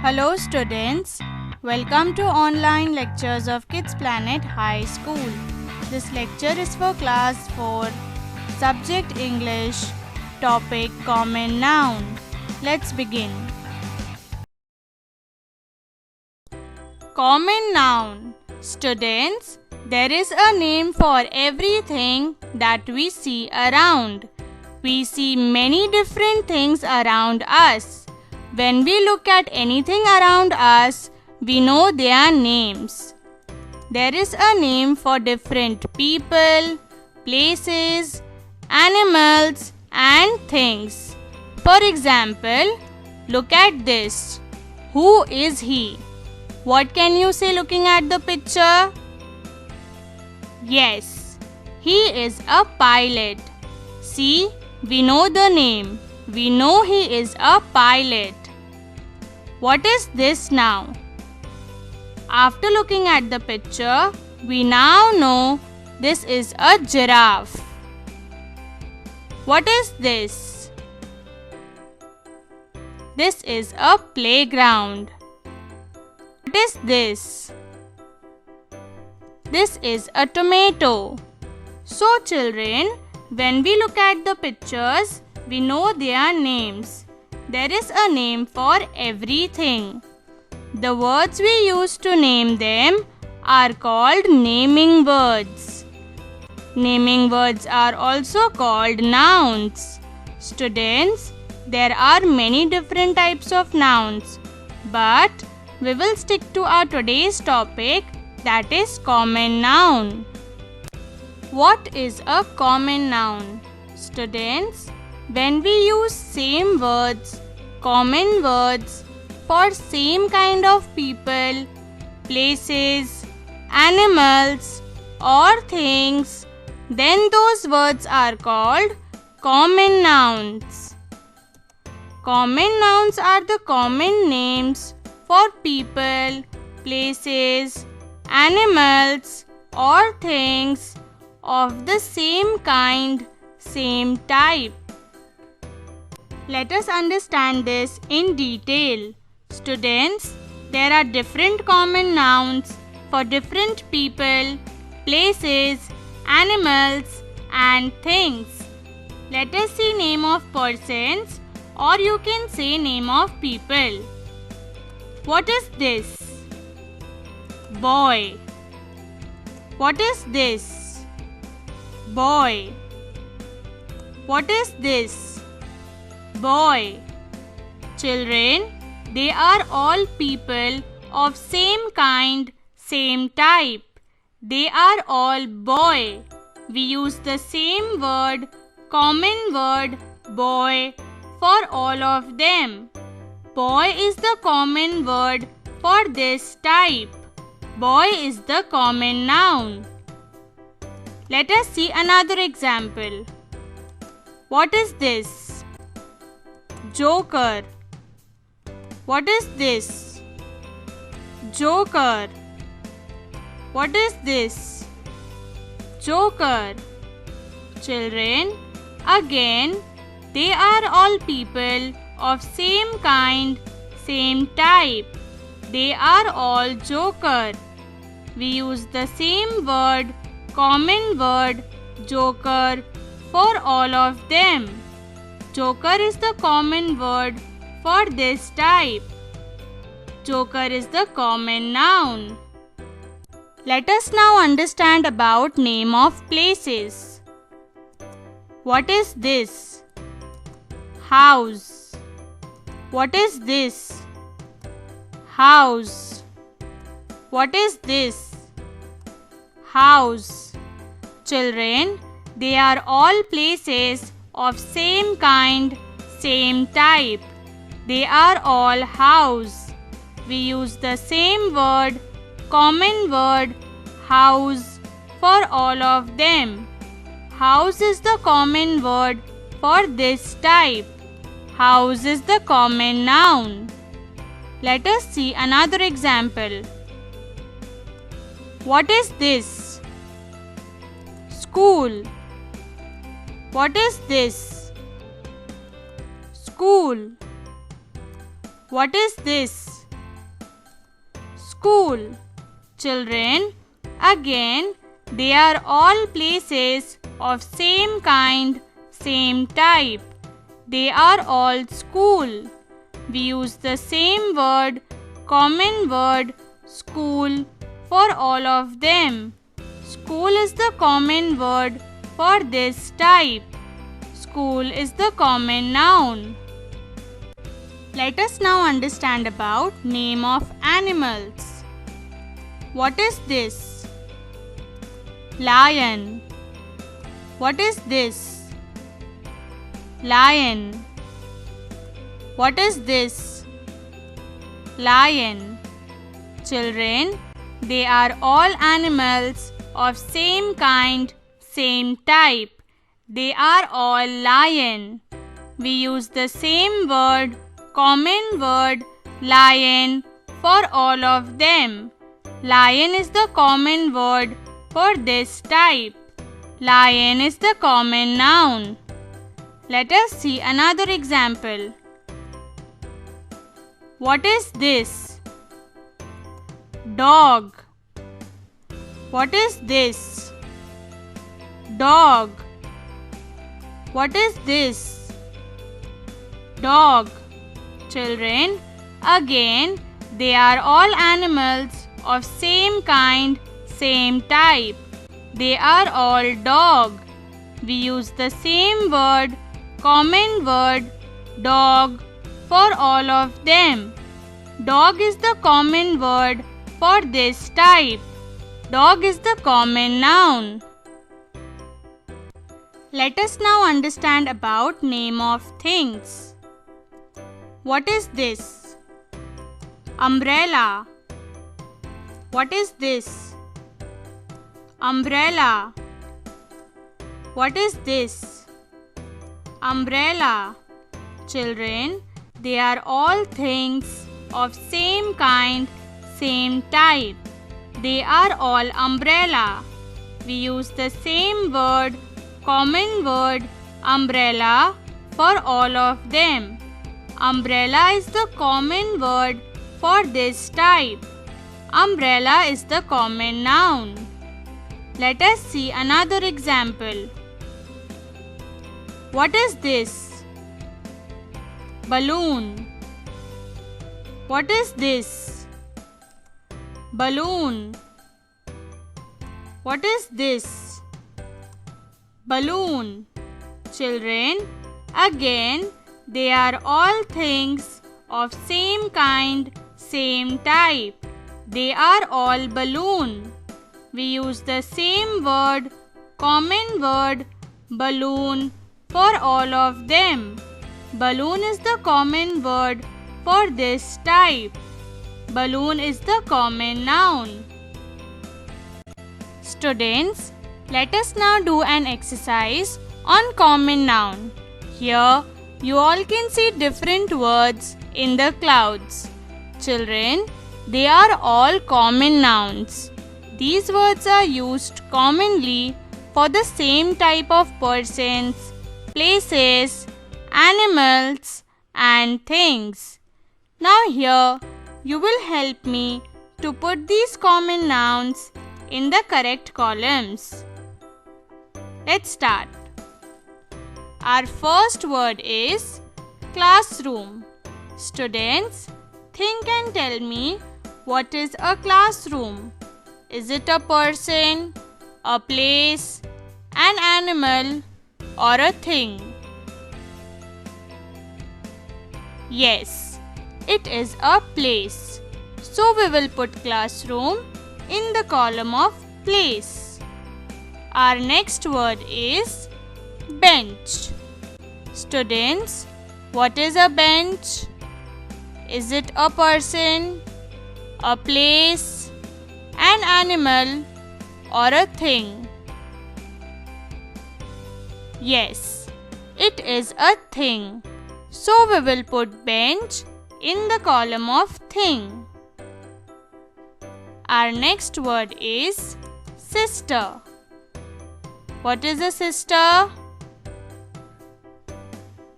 Hello students, welcome to online lectures of Kids Planet High School. This lecture is for class 4, subject English, topic common noun. Let's begin. Common noun. Students, there is a name for everything that we see around. We see many different things around us. When we look at anything around us, we know their names. There is a name for different people, places, animals, and things. For example, look at this. Who is he? What can you say looking at the picture? Yes, he is a pilot. See, we know the name. We know he is a pilot. What is this now? After looking at the picture, we now know this is a giraffe. What is this? This is a playground. What is this? This is a tomato. So children, when we look at the pictures, we know their names. There is a name for everything. The words we use to name them are called naming words. Naming words are also called nouns. Students, there are many different types of nouns, but we will stick to our today's topic, that is common noun. What is a common noun? Students, when we use same words, common words for same kind of people, places, animals or things, then those words are called common nouns. Common nouns are the common names for people, places, animals or things of the same kind, same type. Let us understand this in detail. Students, there are different common nouns for different people, places, animals and things. Let us see name of persons, or you can say name of people. What is this? Boy. What is this? Boy. What is this? Boy. Children, they are all people of same kind, same type. They are all boy. We use the same word, common word, boy, for all of them. Boy is the common word for this type. Boy is the common noun. Let us see another example. What is this? Joker. What is this? Joker. What is this? Joker. Children, again, they are all people of same kind, same type. They are all joker. We use the same word, common word, joker, for all of them. Joker is the common word for this type. Joker is the common noun. Let us now understand about name of places. What is this? House. What is this? House. What is this? House. Children, they are all places of same kind, same type. They are all house. We use the same word, common word, house, for all of them. House is the common word for this type. House is the common noun. Let us see another example. What is this? School. What is this? School. What is this? school. Children, again, they are all places of same kind, same type. They are all school. We use the same word, common word, school, for all of them. School is the common word for this type. School is the common noun. Let us now understand about name of animals. What is this? Lion. What is this? Lion. What is this? Lion. Children, they are all animals of same kind, same type. They are all lion. We use the same word, common word, lion, for all of them. Lion is the common word for this type. Lion is the common noun. Let us see another example. What is this? Dog. What is this? Dog. What is this? Dog. Children, again, they are all animals of same kind, same type. They are all dog. We use the same word, common word, dog, for all of them. Dog is the common word for this type. Dog is the common noun. Let us now understand about name of things. What is this? Umbrella. What is this? Umbrella. What is this? Umbrella. Children, they are all things of same kind, same type. They are all umbrella. We use the same word, common word, umbrella, for all of them. Umbrella is the common word for this type. Umbrella is the common noun. Let us see another example. What is this? Balloon. What is this? Balloon. What is this? Balloon. Children, again, they are all things of same kind, same type. They are all balloon. We use the same word, common word, balloon, for all of them. Balloon is the common word for this type. Balloon is the common noun. Students, let us now do an exercise on common noun. Here, you all can see different words in the clouds. Children, they are all common nouns. These words are used commonly for the same type of persons, places, animals, and things. Now here, you will help me to put these common nouns in the correct columns. Let's start. Our first word is classroom. Students, think and tell me, what is a classroom? Is it a person, a place, an animal, or a thing? Yes, it is a place. So we will put classroom in the column of place. Our next word is bench. Students, what is a bench? Is it a person, a place, an animal, or a thing? Yes, it is a thing. So we will put bench in the column of thing. Our next word is sister. What is a sister?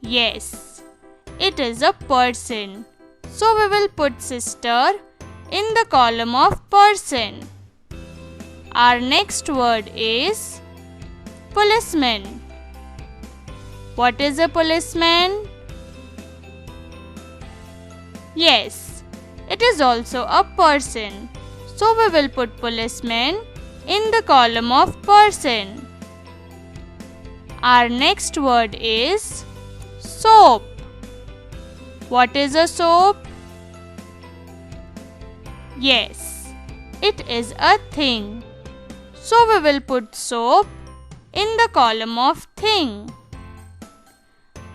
Yes, it is a person. So we will put sister in the column of person. Our next word is policeman. What is a policeman? Yes, it is also a person. So we will put policeman in the column of person. Our next word is soap. What is a soap? Yes, it is a thing. So we will put soap in the column of thing.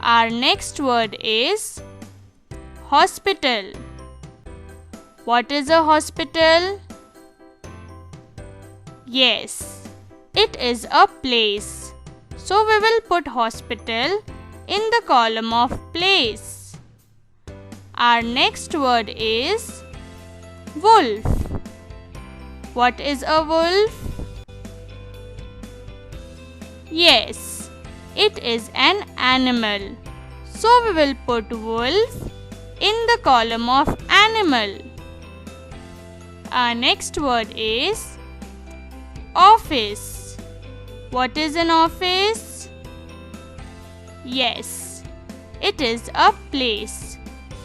Our next word is hospital. What is a hospital? Yes, it is a place. So we will put hospital in the column of place. Our next word is wolf. What is a wolf? Yes, it is an animal. So we will put wolf in the column of animal. Our next word is office. What is an office? Yes, it is a place.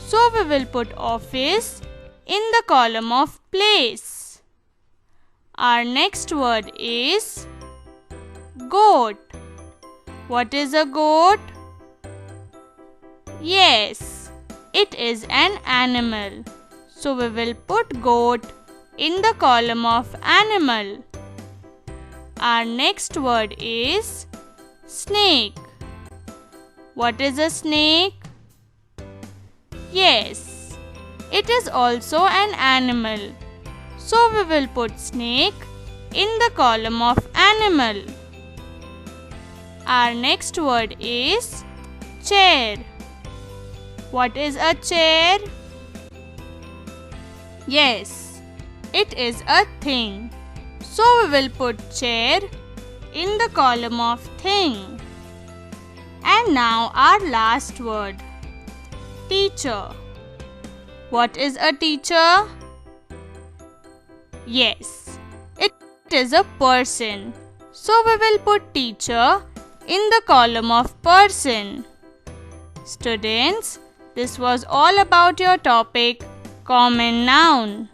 So we will put office in the column of place. Our next word is goat. What is a goat? Yes, it is an animal. So we will put goat in the column of animal. Our next word is snake. What is a snake? Yes, it is also an animal. So we will put snake in the column of animal. Our next word is chair. What is a chair? Yes, it is a thing. So we will put chair in the column of thing. And now our last word, teacher. What is a teacher? Yes, it is a person. So we will put teacher in the column of person. Students, this was all about your topic, common noun.